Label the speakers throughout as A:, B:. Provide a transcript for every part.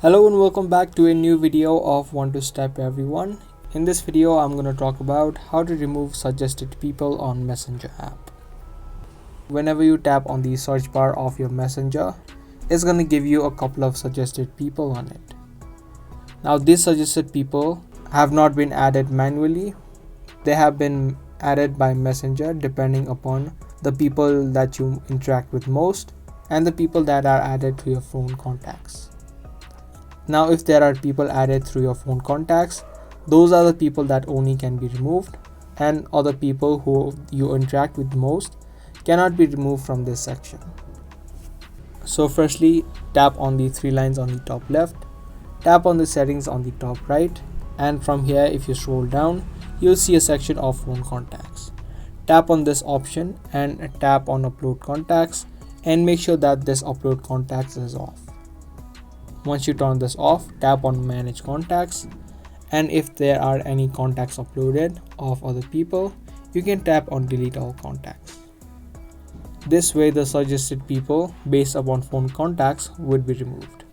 A: Hello and welcome back to a new video of One to Step everyone. In this video I'm going to talk about how to remove suggested people on Messenger app. Whenever you tap on the search bar of your Messenger, it's going to give you a couple of suggested people on it. Now these suggested people have not been added manually. They have been added by Messenger depending upon the people that you interact with most and the people that are added to your phone contacts. Now if there are people added through your phone contacts, those are the people that only can be removed, and other people who you interact with most cannot be removed from this section. So firstly, tap on the three lines on the top left, tap on the settings on the top right, and from here if you scroll down, you'll see a section of phone contacts. Tap on this option and tap on upload contacts and make sure that this upload contacts is off. Once you turn this off, tap on manage contacts, and if there are any contacts uploaded of other people, you can tap on delete all contacts. This way the suggested people based upon phone contacts would be removed.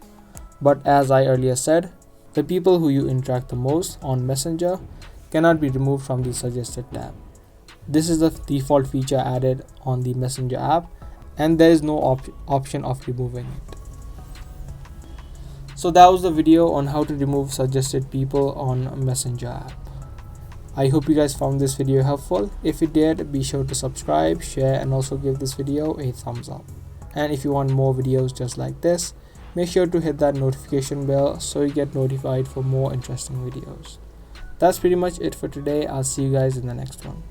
A: But as I earlier said, the people who you interact the most on Messenger cannot be removed from the suggested tab. This is the default feature added on the Messenger app, and there is no option of removing it. So that was the video on how to remove suggested people on Messenger app. I hope you guys found this video helpful. If you did, be sure to subscribe, share, and also give this video a thumbs up. And if you want more videos just like this, make sure to hit that notification bell so you get notified for more interesting videos. That's pretty much it for today. I'll see you guys in the next one.